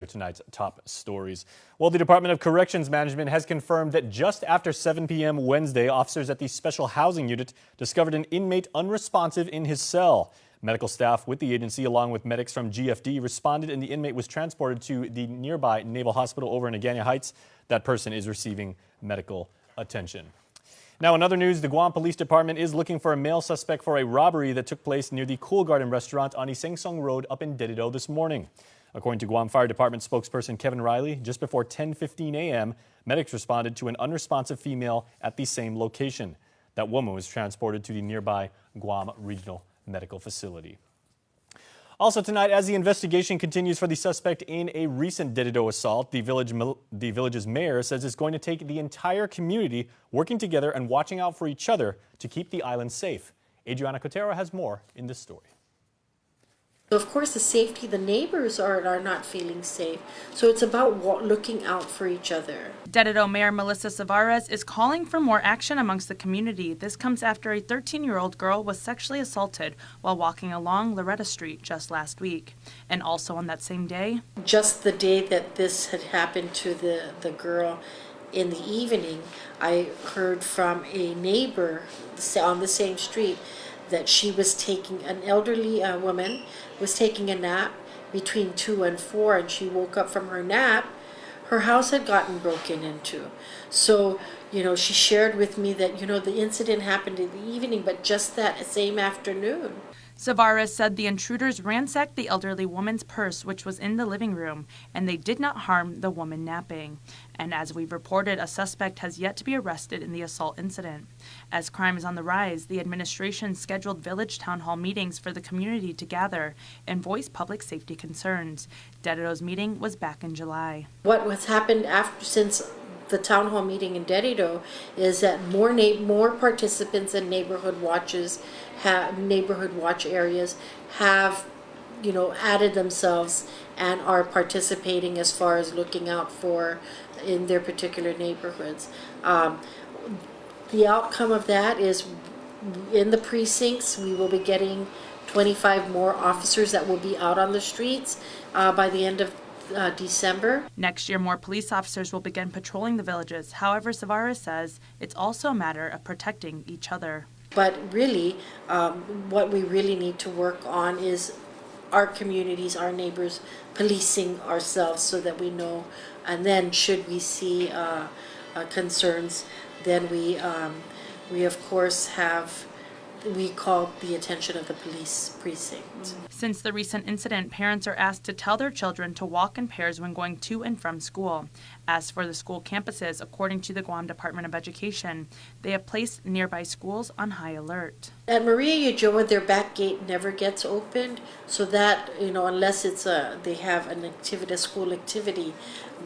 Tonight's top stories. Well, the Department of Corrections Management has confirmed that just after 7 p.m. Wednesday, officers at the Special Housing Unit discovered an inmate unresponsive in his cell. Medical staff with the agency, along with medics from GFD, responded and the inmate was transported to the nearby Naval Hospital over in Agana Heights. That person is receiving medical attention. Now, in other news, the Guam Police Department is looking for a male suspect for a robbery that took place near the Cool Garden restaurant on Isengsong Road up in Dededo this morning. According to Guam Fire Department spokesperson Kevin Riley, just before 10:15 a.m., medics responded to an unresponsive female at the same location. That woman was transported to the nearby Guam Regional Medical Facility. Also tonight, as the investigation continues for the suspect in a recent Dededo assault, the village's mayor says it's going to take the entire community working together and watching out for each other to keep the island safe. Adriana Cotero has more in this story. Of course, the safety, the neighbors are not feeling safe. So it's about looking out for each other. Dededo Mayor Melissa Savarez is calling for more action amongst the community. This comes after a 13-year-old girl was sexually assaulted while walking along Loretta Street just last week. And also on that same day, just the day that this had happened to the girl, in the evening, I heard from a neighbor on the same street that she was taking, an elderly woman was taking a nap between 2 and 4, and she woke up from her nap. Her house had gotten broken into. So, she shared with me that, the incident happened in the evening, but just that same afternoon. Savarez said the intruders ransacked the elderly woman's purse, which was in the living room, and they did not harm the woman napping. And as we've reported, a suspect has yet to be arrested in the assault incident. As crime is on the rise, the administration scheduled village town hall meetings for the community to gather and voice public safety concerns. Dededo's meeting was back in July. What has happened since the town hall meeting in Dededo is that more participants in neighborhood watch areas have added themselves and are participating as far as looking out for in their particular neighborhoods. The outcome of that is in the precincts we will be getting 25 more officers that will be out on the streets by the end of December. Next year, more police officers will begin patrolling the villages. However, Savarez says it's also a matter of protecting each other. But really, what we really need to work on is our communities, our neighbors, policing ourselves so that we know. And then should we see concerns, then we of course we call the attention of the police precinct. Since the recent incident, parents are asked to tell their children to walk in pairs when going to and from school. As for the school campuses, according to the Guam Department of Education, they have placed nearby schools on high alert. At Maria Ulloa, their back gate never gets opened, so that, unless it's they have an activity, a school activity.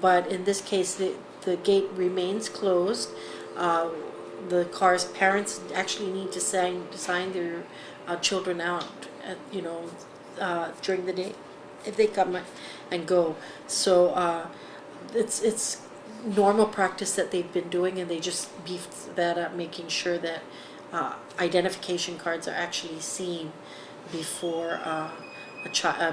But in this case, the gate remains closed. The car's parents actually need to sign their children out, during the day, if they come and go. So it's normal practice that they've been doing, and they just beefed that up, making sure that identification cards are actually seen before a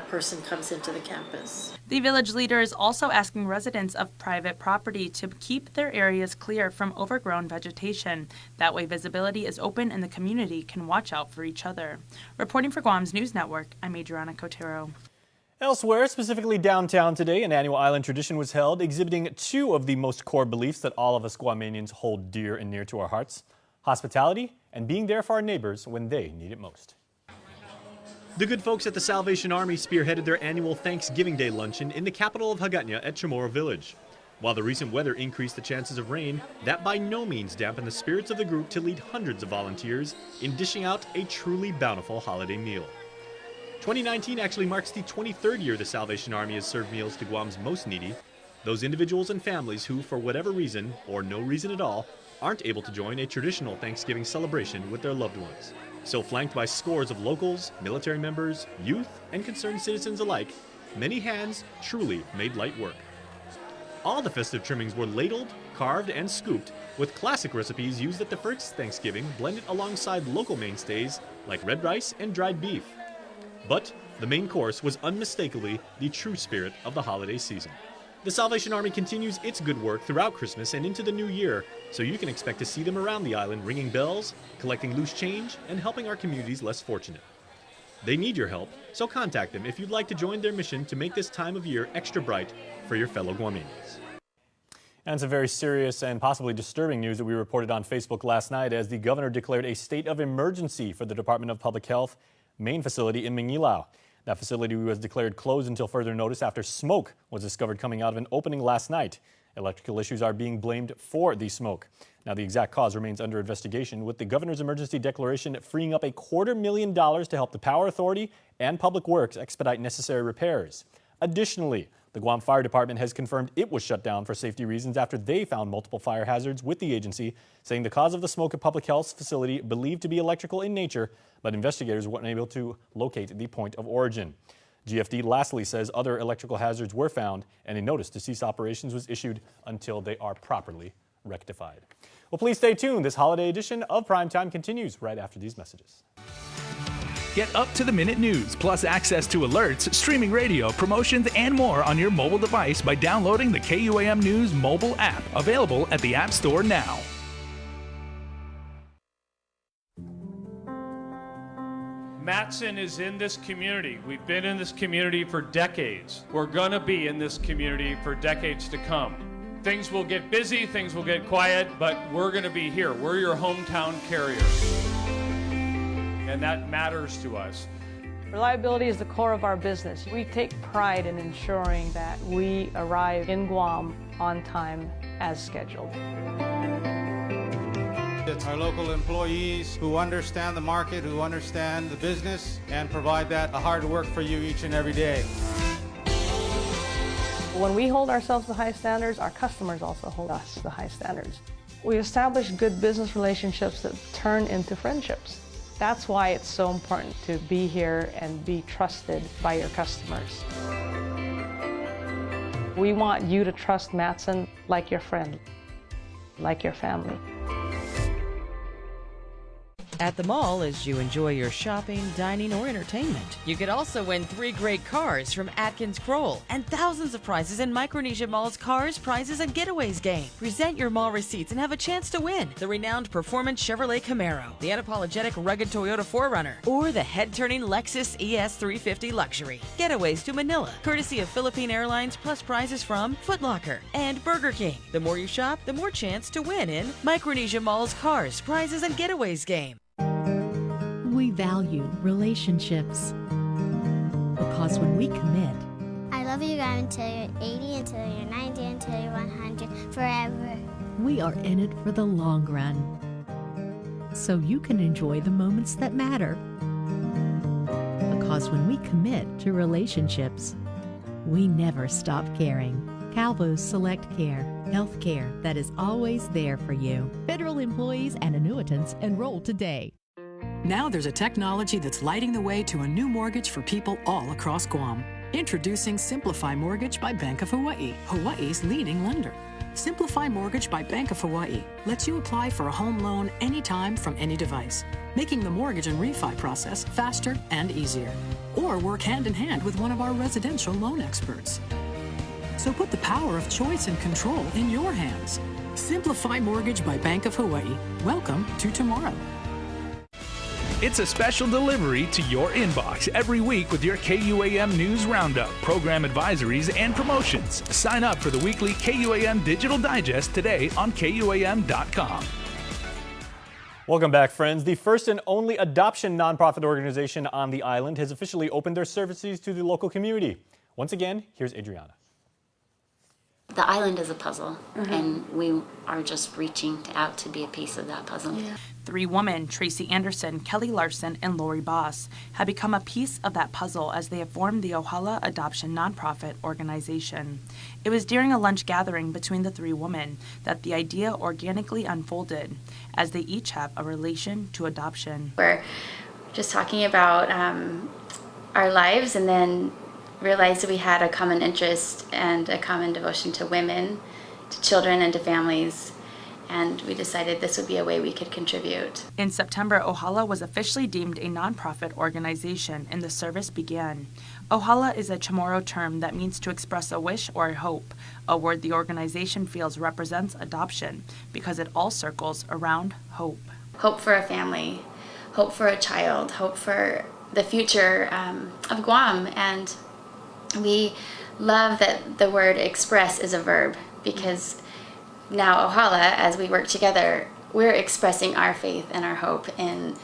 person comes into the campus. The village leader is also asking residents of private property to keep their areas clear from overgrown vegetation. That way visibility is open and the community can watch out for each other. Reporting for Guam's News Network, I'm Adriana Cotero. Elsewhere, specifically downtown today, an annual island tradition was held, exhibiting two of the most core beliefs that all of us Guamanians hold dear and near to our hearts: hospitality and being there for our neighbors when they need it most. The good folks at the Salvation Army spearheaded their annual Thanksgiving Day luncheon in the capital of Hagåtña at Chamorro Village. While the recent weather increased the chances of rain, that by no means dampened the spirits of the group to lead hundreds of volunteers in dishing out a truly bountiful holiday meal. 2019 actually marks the 23rd year the Salvation Army has served meals to Guam's most needy, those individuals and families who, for whatever reason, or no reason at all, aren't able to join a traditional Thanksgiving celebration with their loved ones. So flanked by scores of locals, military members, youth, and concerned citizens alike, many hands truly made light work. All the festive trimmings were ladled, carved, and scooped, with classic recipes used at the first Thanksgiving blended alongside local mainstays like red rice and dried beef. But The main course was unmistakably the true spirit of the holiday season. The Salvation Army continues its good work throughout Christmas and into the new year, so you can expect to see them around the island ringing bells, collecting loose change, and helping our communities less fortunate. They need your help, so contact them if you'd like to join their mission to make this time of year extra bright for your fellow Guamanians. And some very serious and possibly disturbing news that we reported on Facebook last night as the governor declared a state of emergency for the Department of Public Health main facility in Mangilao. That facility was declared closed until further notice after smoke was discovered coming out of an opening last night. Electrical issues are being blamed for the smoke. Now, the exact cause remains under investigation, with the governor's emergency declaration freeing up $250,000 to help the Power Authority and Public Works expedite necessary repairs. Additionally, the Guam Fire Department has confirmed it was shut down for safety reasons after they found multiple fire hazards with the agency, saying the cause of the smoke at Public Health's facility believed to be electrical in nature, but investigators weren't able to locate the point of origin. GFD lastly says other electrical hazards were found and a notice to cease operations was issued until they are properly rectified. Well, please stay tuned. This holiday edition of Primetime continues right after these messages. Get up-to-the-minute news, plus access to alerts, streaming radio, promotions, and more on your mobile device by downloading the KUAM News mobile app, available at the App Store now. Matson is in this community. We've been in this community for decades. We're going to be in this community for decades to come. Things will get busy, things will get quiet, but we're going to be here. We're your hometown carrier. And that matters to us. Reliability is the core of our business. We take pride in ensuring that we arrive in Guam on time as scheduled. It's our local employees who understand the market, who understand the business, and provide that hard work for you each and every day. When we hold ourselves to high standards, our customers also hold us to high standards. We establish good business relationships that turn into friendships. That's why it's so important to be here and be trusted by your customers. We want you to trust Matson like your friend, like your family. At the mall, as you enjoy your shopping, dining, or entertainment, you could also win 3 great cars from Atkins Kroll and thousands of prizes in Micronesia Mall's Cars, Prizes, and Getaways game. Present your mall receipts and have a chance to win the renowned performance Chevrolet Camaro, the unapologetic rugged Toyota 4Runner, or the head-turning Lexus ES 350 Luxury. Getaways to Manila, courtesy of Philippine Airlines, plus prizes from Foot Locker and Burger King. The more you shop, the more chance to win in Micronesia Mall's Cars, Prizes, and Getaways game. We value relationships because when we commit, I love you guys until you're 80, until you're 90, until you're 100, forever. We are in it for the long run, so you can enjoy the moments that matter. Because when we commit to relationships, we never stop caring. Calvo's Select Care, health care that is always there for you. Federal employees and annuitants enroll today. Now there's a technology that's lighting the way to a new mortgage for people all across Guam. Introducing Simplify Mortgage by Bank of Hawaii, Hawaii's leading lender. Simplify Mortgage by Bank of Hawaii lets you apply for a home loan anytime from any device, making the mortgage and refi process faster and easier. Or work hand in hand with one of our residential loan experts. So put the power of choice and control in your hands. Simplify Mortgage by Bank of Hawaii. Welcome to tomorrow. It's a special delivery to your inbox every week with your KUAM News Roundup, program advisories, and promotions. Sign up for the weekly KUAM Digital Digest today on KUAM.com. Welcome back, friends. The first and only adoption nonprofit organization on the island has officially opened their services to the local community. Once again, here's Adriana. The island is a puzzle, and we are just reaching out to be a piece of that puzzle. Yeah. 3 women, Tracy Anderson, Kelly Larson, and Lori Boss, have become a piece of that puzzle as they have formed the Ojala Adoption nonprofit organization. It was during a lunch gathering between the 3 women that the idea organically unfolded, as they each have a relation to adoption. We're just talking about our lives, and then realized that we had a common interest and a common devotion to women, to children, and to families. and we decided this would be a way we could contribute. In September, Ojala was officially deemed a nonprofit organization and the service began. Ojala is a Chamorro term that means to express a wish or a hope, a word the organization feels represents adoption because it all circles around hope. Hope for a family, hope for a child, hope for the future of Guam. And we love that the word express is a verb, because now Ojala, as we work together, we're expressing our faith and our hope in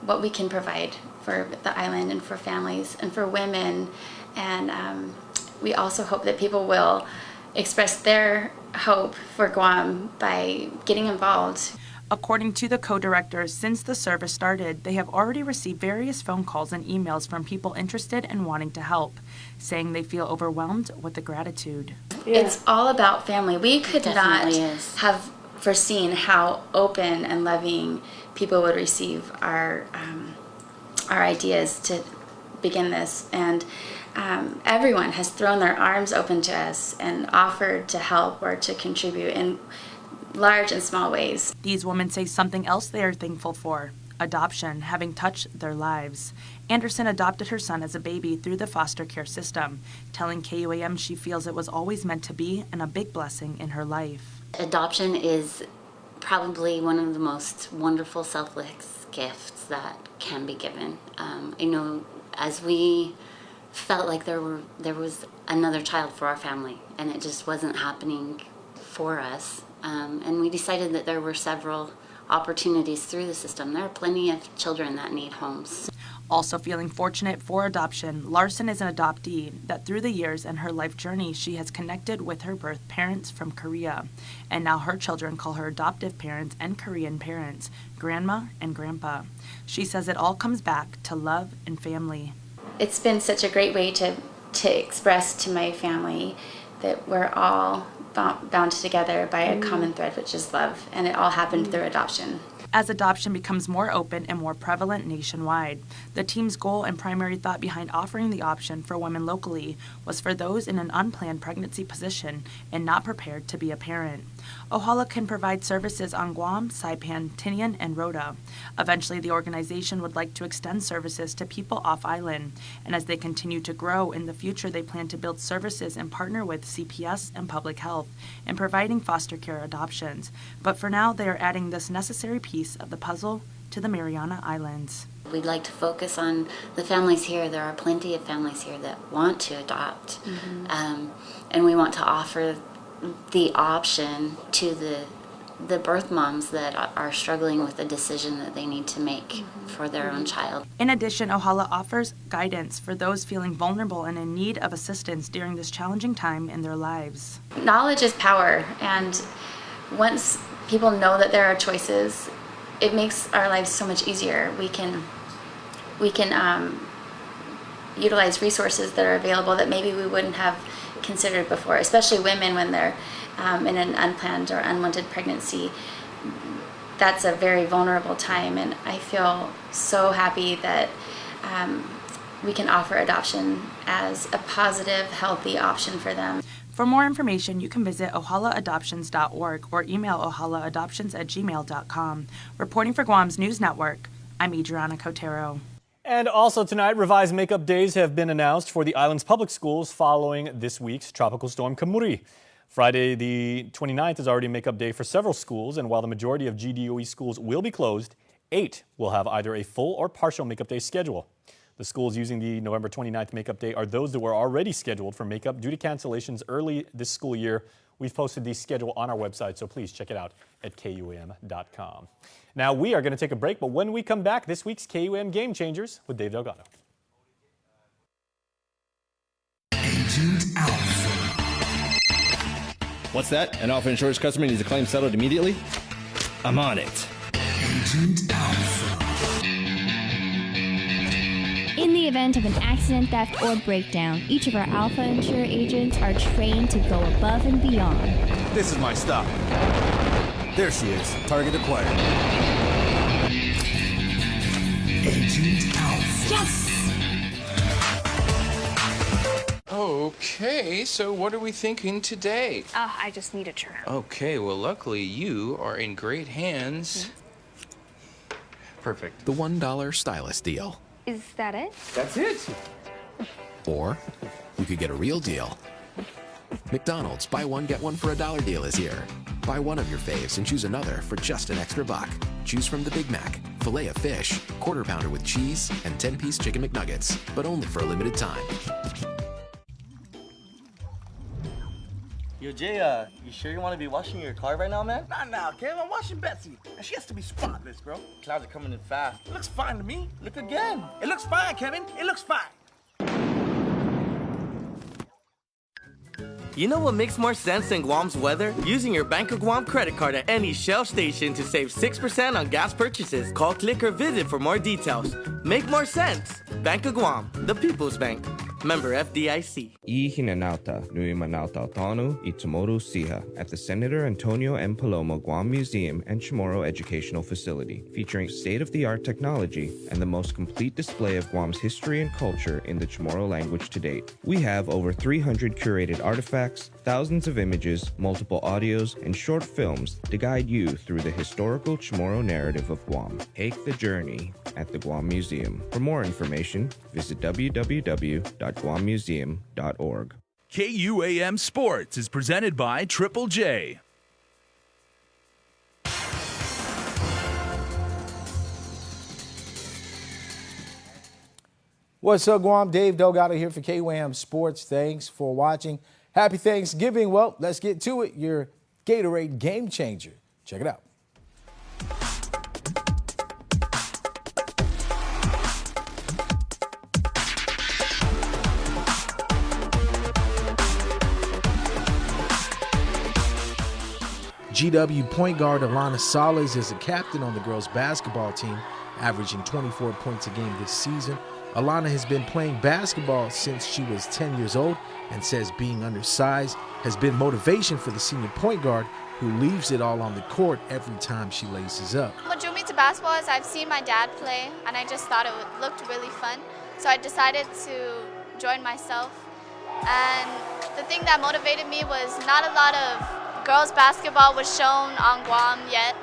what we can provide for the island and for families and for women. And we also hope that people will express their hope for Guam by getting involved. According to the co-directors, since the service started, they have already received various phone calls and emails from people interested and wanting to help, saying they feel overwhelmed with the gratitude. It's all about family. We could not is. have foreseen how open and loving people would receive our ideas to begin this. And everyone has thrown their arms open to us and offered to help or to contribute in large and small ways. These women say something else they are thankful for: adoption having touched their lives. Anderson adopted her son as a baby through the foster care system, telling KUAM she feels it was always meant to be and a big blessing in her life. Adoption is probably one of the most wonderful selfless gifts that can be given. As we felt like there was another child for our family, and it just wasn't happening for us. And we decided that there were several opportunities through the system. There are plenty of children that need homes. Also feeling fortunate for adoption, Larson is an adoptee that through the years and her life journey, she has connected with her birth parents from Korea. And now her children call her adoptive parents and Korean parents grandma and grandpa. She says it all comes back to love and family. It's been such a great way to express to my family that we're all bound together by a common thread, which is love, and it all happened through adoption. As adoption becomes more open and more prevalent nationwide, the team's goal and primary thought behind offering the option for women locally was for those in an unplanned pregnancy position and not prepared to be a parent. Ojala can provide services on Guam, Saipan, Tinian, and Rota. Eventually, the organization would like to extend services to people off-island, and as they continue to grow in the future, they plan to build services and partner with CPS and public health in providing foster care adoptions. But for now, they are adding this necessary piece of the puzzle to the Mariana Islands. We'd like to focus on the families here. There are plenty of families here that want to adopt, and we want to offer the option to the birth moms that are struggling with the decision that they need to make for their own child. In addition, Ojala offers guidance for those feeling vulnerable and in need of assistance during this challenging time in their lives. Knowledge is power, and once people know that there are choices, it makes our lives so much easier. We can utilize resources that are available that maybe we wouldn't have considered before, especially women when they're in an unplanned or unwanted pregnancy. That's a very vulnerable time, and I feel so happy that we can offer adoption as a positive, healthy option for them. For more information, you can visit ojalaadoptions.org or email ojalaadoptions@gmail.com. Reporting for Guam's News Network, I'm Adriana Cotero. And also tonight, revised makeup days have been announced for the island's public schools following this week's tropical storm Kamuri. Friday the 29th is already makeup day for several schools, and while the majority of GDOE schools will be closed, 8 will have either a full or partial makeup day schedule. The schools using the November 29th makeup day are those that were already scheduled for makeup due to cancellations early this school year. We've posted the schedule on our website, so please check it out at KUAM.com. Now we are going to take a break, but when we come back, this week's KUAM Game Changers with Dave Delgado. Agent Alpha. What's that? An Alpha Insurance customer needs a claim settled immediately? I'm on it. Agent Alpha. In the event of an accident, theft, or breakdown, each of our Alpha Insure agents are trained to go above and beyond. This is my stop. There she is. Target acquired. Agent Alpha. Yes! Oh. Okay, so what are we thinking today? Oh, I just need a trim. Okay, well, luckily you are in great hands. Perfect. The $1 stylist deal. Is that it? That's it. Or you could get a real deal. McDonald's buy one, get one for $1 deal is here. Buy one of your faves and choose another for just an extra $1. Choose from the Big Mac, filet of fish, quarter pounder with cheese, and 10-piece chicken McNuggets, but only for a limited time. Yo, Jay, you sure you want to be washing your car right now, man? Not now, Kev. I'm watching Betsy, and she has to be spotless, bro. Clouds are coming in fast. It looks fine to me. Look again. It looks fine, Kevin. It looks fine. You know what makes more sense than Guam's weather? Using your Bank of Guam credit card at any Shell station to save 6% on gas purchases. Call, click, or visit for more details. Make more sense. Bank of Guam, the People's Bank. Member FDIC. I hinanauta nui manauta tanu I Tomoru Siha at the Senator Antonio M. Palomo Guam Museum and Chamorro Educational Facility, featuring state-of-the-art technology and the most complete display of Guam's history and culture in the Chamorro language to date. We have over 300 curated artifacts, thousands of images, multiple audios, and short films to guide you through the historical Chamorro narrative of Guam. Take the journey at the Guam Museum. For more information, visit www.guammuseum.org. KUAM Sports is presented by Triple J. What's up, Guam? Dave Delgado here for KUAM Sports. Thanks for watching. Happy Thanksgiving. Well, let's get to it. Your Gatorade Game Changer. Check it out. GW point guard Alana Salas is a captain on the girls basketball team, averaging 24 points a game this season. Alana has been playing basketball since she was 10 years old and says being undersized has been motivation for the senior point guard who leaves it all on the court every time she laces up. What drew me to basketball is I've seen my dad play and I just thought it looked really fun. So I decided to join myself. And the thing that motivated me was not a lot of girls basketball was shown on Guam yet.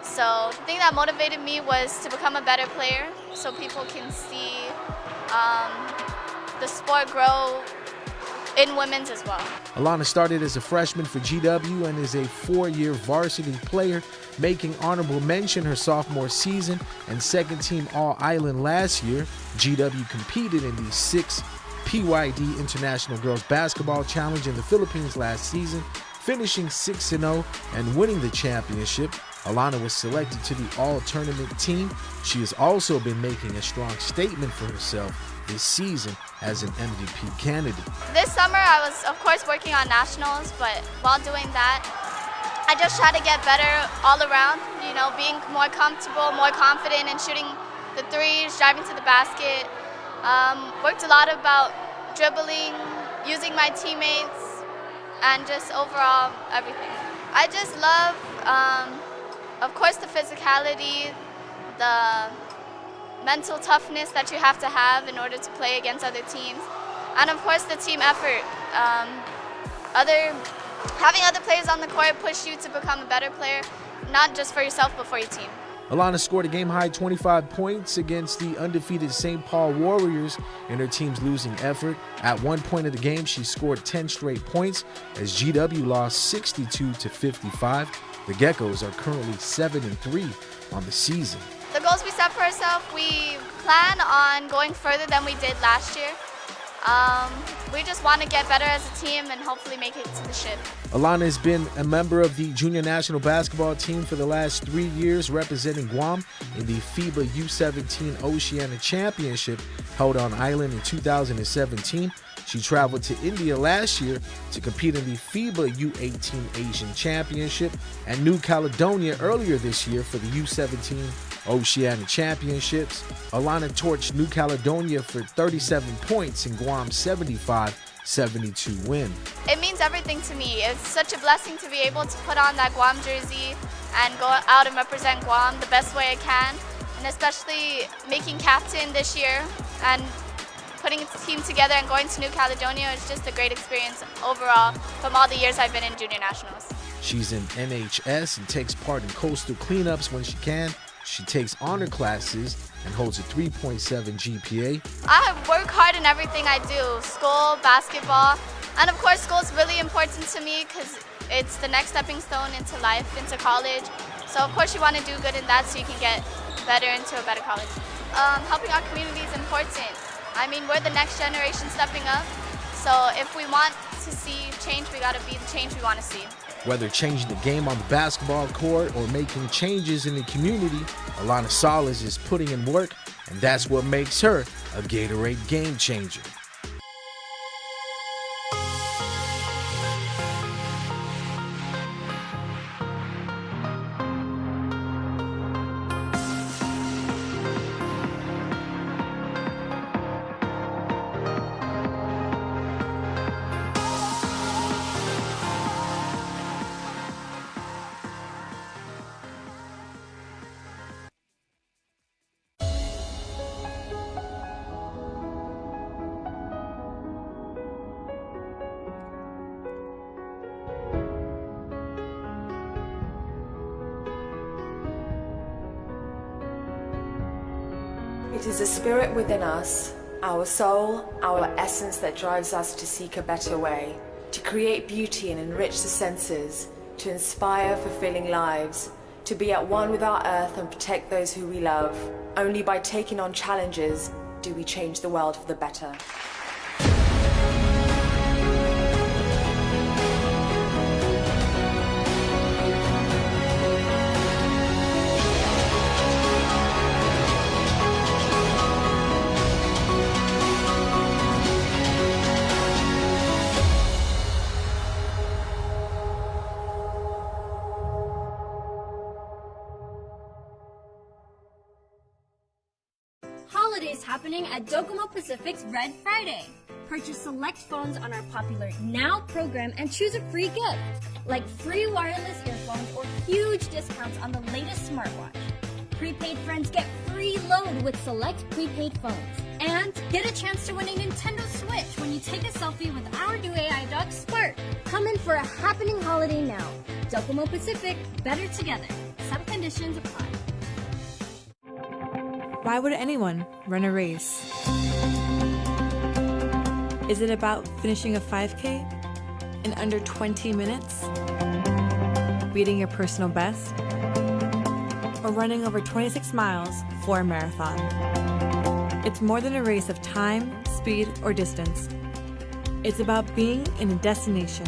So the thing that motivated me was to become a better player so people can see the sport grow in women's as well. Alana started as a freshman for GW and is a 4-year varsity player, making honorable mention her sophomore season and second-team All-Island last year. GW competed in the 6th PYD International Girls Basketball Challenge in the Philippines last season, finishing 6-0 and winning the championship. Alana was selected to the all-tournament team. She has also been making a strong statement for herself this season as an MVP candidate. This summer I was of course working on nationals, but while doing that, I just try to get better all around, you know, being more comfortable, more confident in shooting the threes, driving to the basket. Worked a lot about dribbling, using my teammates, and just overall everything. I just love, of course, the physicality, the mental toughness that you have to have in order to play against other teams, and of course the team effort. Having other players on the court push you to become a better player, not just for yourself but for your team. Alana scored a game-high 25 points against the undefeated St. Paul Warriors in her team's losing effort. At one point of the game, she scored 10 straight points as GW lost 62-55. The Geckos are currently 7-3 on the season. The goals we set for ourselves, we plan on going further than we did last year. We just want to get better as a team and hopefully make it to the ship. Alana has been a member of the junior national basketball team for the last 3 years, representing Guam in the FIBA U17 Oceania Championship held on island in 2017. She traveled to India last year to compete in the FIBA U18 Asian Championship and New Caledonia earlier this year for the U17 Oceania Championships. Alana torched New Caledonia for 37 points in Guam's 75-72 win. It means everything to me. It's such a blessing to be able to put on that Guam jersey and go out and represent Guam the best way I can, and especially making captain this year and putting a team together and going to New Caledonia is just a great experience overall from all the years I've been in junior nationals. She's in NHS and takes part in coastal cleanups when she can. She takes honor classes and holds a 3.7 GPA. I work hard in everything I do, school, basketball, and of course school is really important to me because it's the next stepping stone into life, into college. So of course you want to do good in that so you can get better into a better college. Helping our community is important. I mean, we're the next generation stepping up, so if we want to see change, we got to be the change we want to see. Whether changing the game on the basketball court or making changes in the community, Alana Salas is putting in work, and that's what makes her a Gatorade game changer. It is the spirit within us, our soul, our essence that drives us to seek a better way, to create beauty and enrich the senses, to inspire fulfilling lives, to be at one with our earth and protect those who we love. Only by taking on challenges do we change the world for the better. Holidays happening at Docomo Pacific's Red Friday. Purchase select phones on our popular Now program and choose a free gift, like free wireless earphones or huge discounts on the latest smartwatch. Prepaid friends get free load with select prepaid phones. And get a chance to win a Nintendo Switch when you take a selfie with our new AI dog, Spark. Come in for a happening holiday now. Docomo Pacific, better together. Some conditions apply. Why would anyone run a race? Is it about finishing a 5K in under 20 minutes? Beating your personal best? Or running over 26 miles for a marathon? It's more than a race of time, speed, or distance. It's about being in a destination